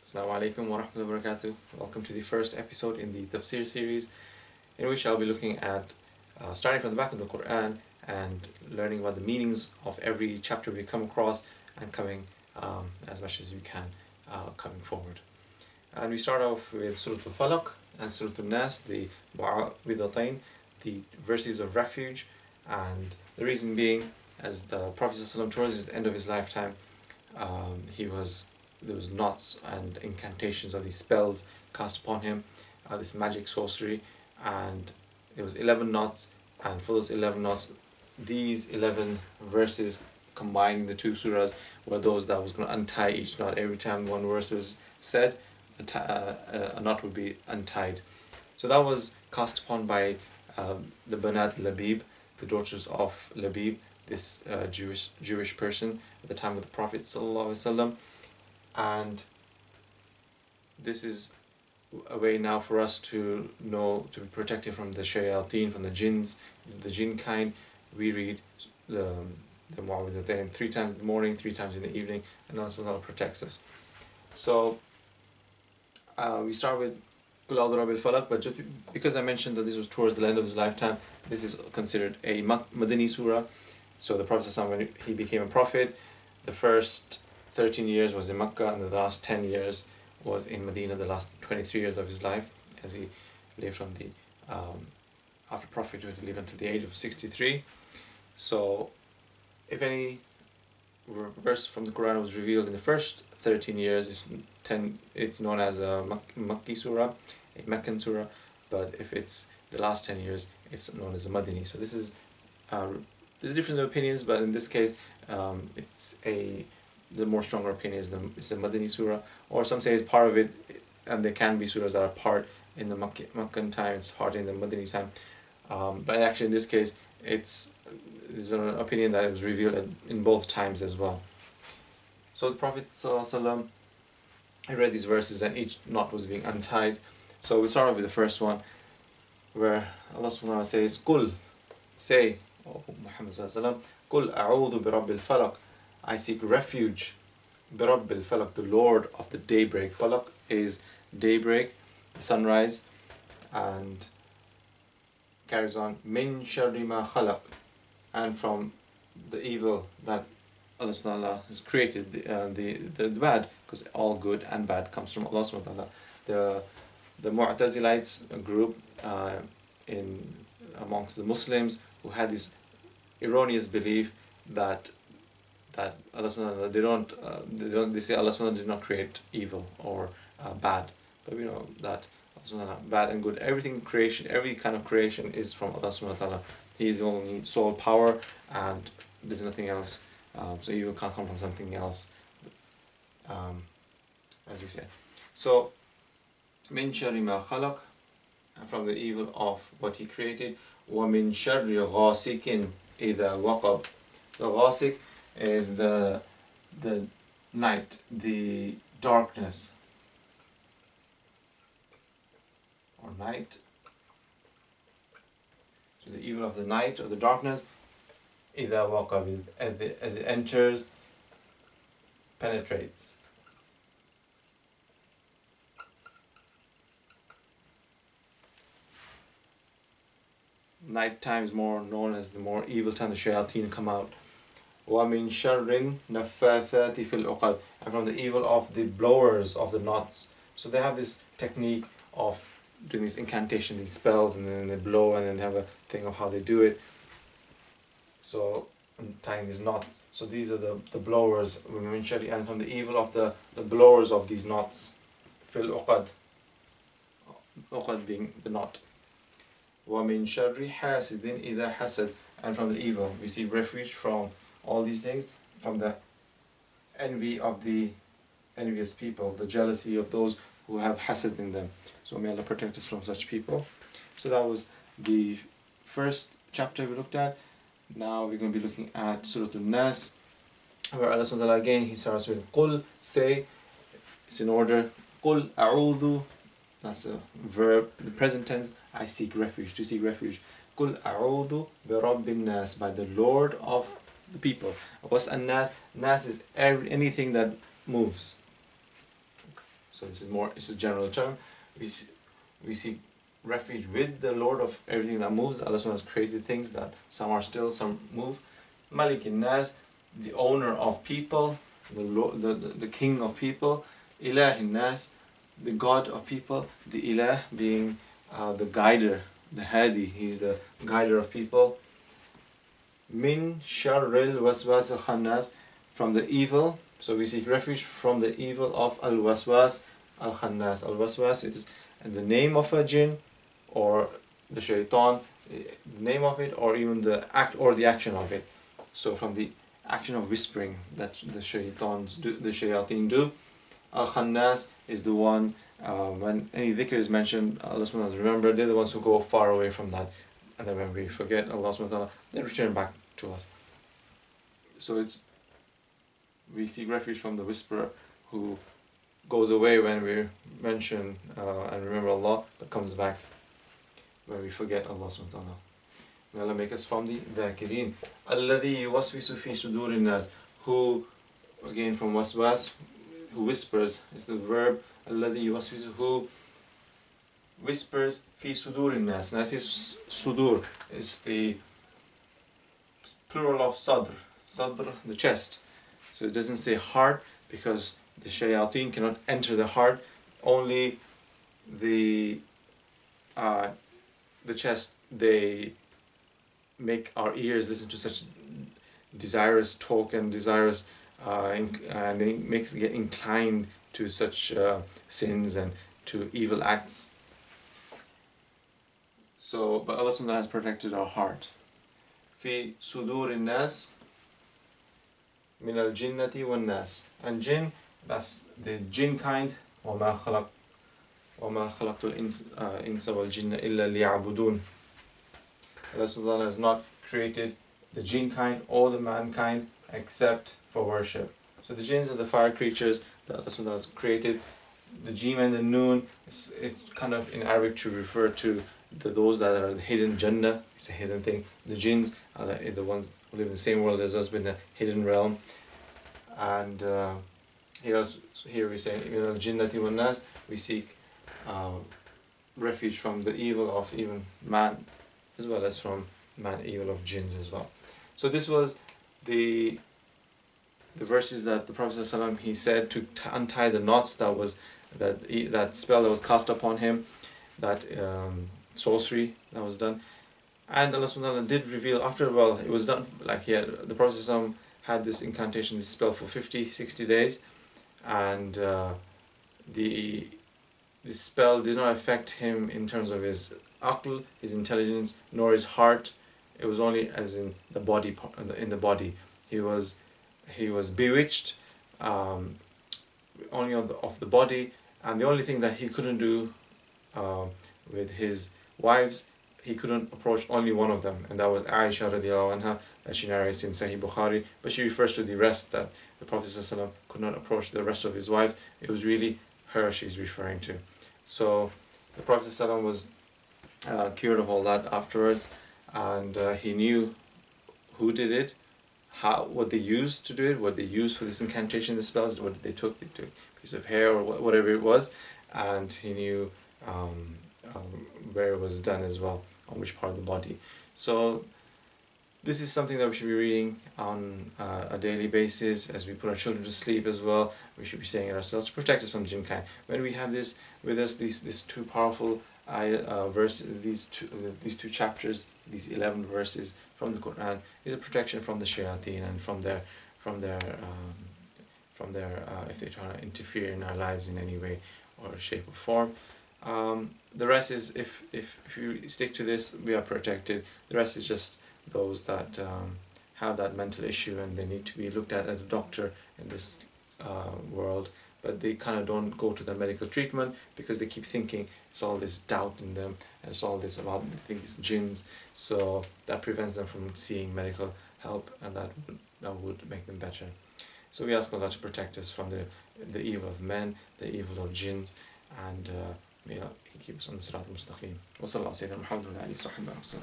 Assalamu alaikum wa rahmatullahi wa barakatuh. Welcome to the first episode in the Tafseer series, in which I'll be looking at starting from the back of the Quran and learning about the meanings of every chapter we come across and coming as much as we can coming forward. And we start off with Surah alFalak and Surah alNaas, the Mu'awwidhatayn, the verses of refuge, and the reason being, as the Prophet ﷺ towards the end of his lifetime, there was knots and incantations of these spells cast upon him, this magic sorcery, and there was 11 knots, and for those 11 knots, these 11 verses combining the two surahs were those that was going to untie each knot. Every time one verse was said, a knot would be untied. So that was cast upon by the Banat Labib, the daughters of Labib, this Jewish person at the time of the Prophet ﷺ. And this is a way now for us to know, to be protected from the shayateen, from the jinns, the jinn kind. We read the Mu'awwidhatayn 3 times in the morning, 3 times in the evening, and Allah protects us. So we start with Qul A'udhu Birabbil Falaq, but just because I mentioned that this was towards the end of his lifetime, this is considered a Madani surah. So the Prophet ﷺ, when he became a prophet, the first 13 years was in Makkah, and the last 10 years was in Medina, the last 23 years of his life, as he lived from the after prophethood, he lived until the age of 63. So if any verse from the Quran was revealed in the first 13 years, it's known as a Makki surah, a Meccan surah, but if it's the last 10 years, it's known as a Madani. So this is there's different opinions, but in this case, the more stronger opinion is it's a Madani surah, or some say it's part of it, and there can be surahs that are part in the Meccan time, it's part in the Madani time. But actually in this case, there's an opinion that it was revealed in both times as well. So the Prophet ﷺ, he read these verses and each knot was being untied. So we start off with the first one, where Allah subhanahu wa ta'ala says, Qul, say, O Muhammad ﷺ, Qul a'udhu birabbil falaq, I seek refuge, birabbil falaq, the Lord of the daybreak. Falaq is daybreak, sunrise, and carries on, min sharri ma khalaq, and from the evil that Allah subhanahu wa ta'ala has created, the bad, because all good and bad comes from Allah subhanahu wa ta'ala. The Mu'tazilites group amongst the Muslims, who had this erroneous belief that Allah subhanahu wa ta'ala, they say Allah subhanahu wa ta'ala did not create evil or bad, but we know that Allah subhanahu wa ta'ala, bad and good, every kind of creation is from Allah subhanahu wa ta'ala. He is the only sole power, and there's nothing else. So evil can't come from something else, as we say. So, min sharri ma khalaq, from the evil of what he created, wa min sharri ghasikin idha waqab. So ghasik is the night, the darkness, or night. So the evil of the night or the darkness, إِذَا وَقَبِ, as it enters, penetrates. Night time is more known as the more evil time, the shayateen come out. وَمِن شَرٍ نَفَّاثَاتِ فِي الْعُقَدِ, and from the evil of the blowers of the knots. So they have this technique of doing this incantation, these spells, and then they blow, and then they have a thing of how they do it. So tying these knots. So these are the blowers, and from the evil of the blowers of these knots. Fil uqad, uqad being the knot. وَمِن شَرِّ حَاسِدٍ إِذَا حَسَدٍ, and from the evil. We seek refuge from all these things, from the envy of the envious people, the jealousy of those who have hasad in them. So may Allah protect us from such people. So that was the first chapter we looked at. Now we're going to be looking at Surah alNaas, where Allah subhanahu wa ta'ala again, he starts with Qul, say, it's in order, Qul a'udhu, that's a verb, the present tense, I seek refuge, to seek refuge. Qul a'udhu birabbin nas, by the Lord of the people. What's anNaas? Nas is anything that moves. So this is a general term. We seek refuge with the Lord of everything that moves. Allah has created things that some are still, some move. Malik anNaas, the owner of people, the king of people. Ilah anNaas, the God of people. The Ilah being the guider, the Hadi, he's the guider of people. Min sharril waswas al-khannas, from the evil. So we seek refuge from the evil of al-waswas al-khannas. Al-waswas is the name of a jinn, or the shaitan, the name of it, or even the act or the action of it. So from the action of whispering that the shayateen do. Al-khannas is the one, when any dhikr is mentioned, Allah subhanahu wa ta'ala, remember, they're the ones who go far away from that, and then when we forget Allah subhanahu wa ta'ala, they return back to us. So we seek refuge from the whisperer who goes away when we mention and remember Allah, but comes back when we forget Allah subhanahu wa ta'ala. May Allah make us from the dhakireen. Alladhi yuwaswisu fi sudurin nas, who, again from waswas, who whispers, is the verb. Alladhi yuwaswisu, who whispers fi sudurin nas. Nas is sudur, is the plural of sadr. Sadr, the chest. So it doesn't say heart, because the shayateen cannot enter the heart. Only the chest. They make our ears listen to such desirous talk and desirous, and they make us get inclined to such sins and to evil acts. So, but Allah subhanahu wa ta'ala has protected our heart. Fi sudur nas min al jinnati wan nas. And jinn, that's the jinn kind. وَمَا خَلَقْتُ الْإِنسَ وَالْجِنَّ إِلَّا لِيَعْبُدُونَ. Allah subhanahu wa ta'ala has not created the jinn kind or the mankind except for worship. So the jinns are the fire creatures that Allah subhanahu wa ta'ala has created. The jim and the noon, it's kind of in Arabic to refer to those that are the hidden Jannah. It's a hidden thing. The jinns are the ones who live in the same world as us, but in a hidden realm. And here we say, jinnati wan nas, we seek refuge from the evil of even man, as well as from evil of jinns as well. So this was the verses that the Prophet ﷺ, he said to untie the knots that spell that was cast upon him, that sorcery that was done. And Allah subhanahu wa ta'ala did reveal after a while, it was done, like the Prophet ﷺ had this incantation, this spell for 50-60 days, and the spell did not affect him in terms of his aql, his intelligence, nor his heart. It was only as in the body, in the body. He was bewitched, only of the body, and the only thing that he couldn't do with his wives, he couldn't approach only one of them, and that was Aisha radiallahu anha, that she narrates in Sahih Bukhari, but she refers to the rest, that the Prophet ﷺ could not approach the rest of his wives. It was really her she's referring to. So the Prophet ﷺ was cured of all that afterwards, and he knew who did it, what they used to do it, what they used for this incantation, the spells, what they took. They took a piece of hair or whatever it was, and he knew where it was done as well, on which part of the body. So this is something that we should be reading on a daily basis as we put our children to sleep as well. We should be saying it ourselves to protect us from the jinn kind. When we have this with us, these two powerful verses, these two chapters, these 11 verses from the Quran, is a protection from the shayateen and from their if they try to interfere in our lives in any way or shape or form. The rest is, if you stick to this, we are protected. The rest is just those that have that mental issue and they need to be looked at as a doctor in this world, but they kind of don't go to the medical treatment because they keep thinking it's all this doubt in them and it's all this about, they think it's jinns, so that prevents them from seeking medical help, and that would make them better. So we ask Allah to protect us from the evil of men, the evil of jinns, and may He keep us on the Sirat al-Mustaqim. Wa sallallahu alayhi wa sallam.